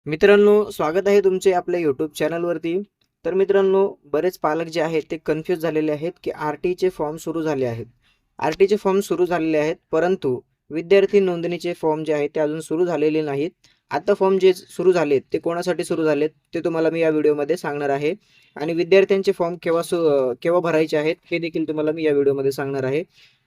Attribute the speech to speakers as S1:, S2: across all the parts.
S1: मित्रांनो, स्वागत आहे तुमचे आपल्या यूट्यूब चॅनलवरती. तर मित्रांनो, बरेच पालक जे आहेत ते कन्फ्यूज झालेले आहेत की आर-टीचे फॉर्म सुरू झाले आहेत. आर-टीचे फॉर्म सुरू झालेले आहेत, परंतु विद्यार्थी नोंदणीचे फॉर्म जे आहेत ते अजून सुरू झालेले नाहीत. आता फॉर्म जे सुरू झालेत ते कोणासाठी सुरू झालेत ते तुम्हाला मी या व्हिडिओमध्ये सांगणार आहे. आणि विद्यार्थ्यांचे फॉर्म केव्हा भरायचे आहेत हे देखील तुम्हाला मी या व्हिडिओमध्ये सांगणार आहे.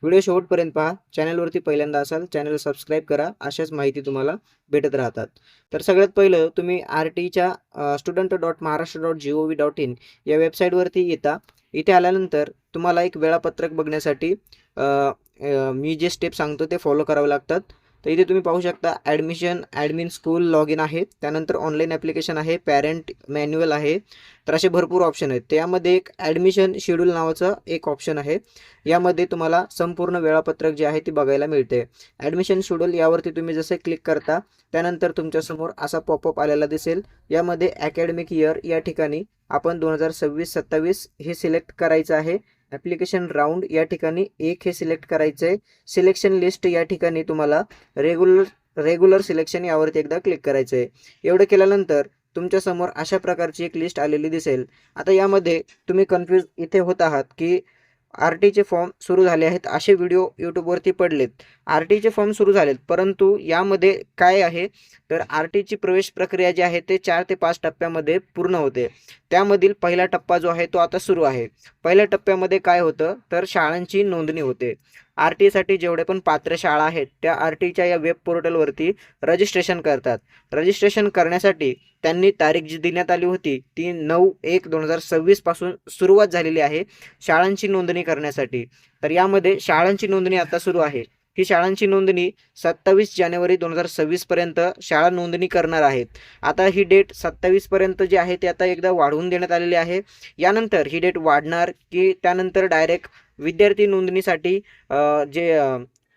S1: व्हिडिओ शेवटपर्यंत पहा. चॅनलवरती पहिल्यांदा असाल, चॅनल सबस्क्राईब करा. अशाच माहिती तुम्हाला भेटत राहतात. तर सगळ्यात पहिलं तुम्ही आर-टीच्या student.maharashtra.gov.in या वेबसाईटवरती येता. इथे आल्यानंतर तुम्हाला एक वेळापत्रक बघण्यासाठी मी जे स्टेप सांगतो ते फॉलो करावे लागतात. तर इथे तुम्ही पाहू शकता ॲडमिन स्कूल लॉग इन आहे, त्यानंतर ऑनलाईन ॲप्लिकेशन आहे, पॅरेंट मॅन्युअल आहे. तर असे भरपूर ऑप्शन आहेत. त्यामध्ये एक ॲडमिशन शेड्यूल नावाचं एक ऑप्शन आहे. यामध्ये तुम्हाला संपूर्ण वेळापत्रक जे आहे ते बघायला मिळते. ॲडमिशन शेड्यूल यावरती तुम्ही जसे क्लिक करता त्यानंतर तुमच्यासमोर असा पॉपअप आलेला दिसेल. यामध्ये ॲकॅडमिक इयर या ठिकाणी आपण 2026-27 हे सिलेक्ट करायचं आहे. ॲप्लिकेशन राऊंड या ठिकाणी 1 हे सिलेक्ट करायचं आहे. सिलेक्शन लिस्ट या ठिकाणी तुम्हाला रेग्युलर सिलेक्शन यावरती एकदा क्लिक करायचं आहे. एवढं केल्यानंतर तुमच्यासमोर अशा प्रकारची एक लिस्ट आलेली दिसेल. आता यामध्ये तुम्ही कन्फ्यूज इथे होत आहात की आर-टीचे फॉर्म सुरू झाले आहेत असे व्हिडिओ यूट्यूबवरती पडलेत. आर-टीचे फॉर्म सुरू झालेत, परंतु यामध्ये काय आहे तर आर-टीची प्रवेश प्रक्रिया जी आहे ते 4 ते 5 टप्प्यामध्ये पूर्ण होते. त्यामधील पहिला टप्पा जो आहे तो आता सुरू आहे. पहिल्या टप्प्यामध्ये काय होतं तर शाळांची नोंदणी होते. आर-टीसाठी जेवढे पण पात्र शाळा आहेत त्या आर-टीच्या या वेब पोर्टलवरती रजिस्ट्रेशन करतात. रजिस्ट्रेशन करण्यासाठी त्यांनी तारीख जी देण्यात आली होती ती 9/1/2026 पासून सुरुवात झालेली आहे शाळांची नोंदणी करण्यासाठी. तर यामध्ये शाळांची नोंदणी आता सुरू आहे. ही शाळांची नोंदणी 27 जानेवारी 2026 पर्यंत शाळा नोंदणी करणार आहेत. आता ही डेट 27 पर्यंत जी आहे ती आता एकदा वाढवून देण्यात आलेली आहे. यानंतर ही डेट वाढणार की त्यानंतर डायरेक्ट विद्यार्थी नोंदणीसाठी जे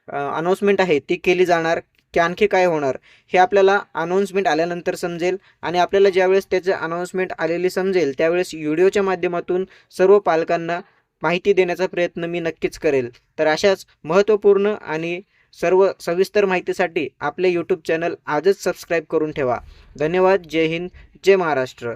S1: अनाउन्समेंट आहे ती केली जाणार की आणखी काय होणार हे आपल्याला अनाउन्समेंट आल्यानंतर समजेल. आणि आपल्याला ज्यावेळेस त्याचं अनाउन्समेंट आलेली समजेल त्यावेळेस व्हिडिओच्या माध्यमातून सर्व पालकांना माहिती देण्याचा प्रयत्न मी नक्कीच करेल. तर अशाच महत्त्वपूर्ण आणि सर्व सविस्तर माहितीसाठी आपले यूट्यूब चॅनल आजच सबस्क्राईब करून ठेवा. धन्यवाद. जय हिंद, जय महाराष्ट्र.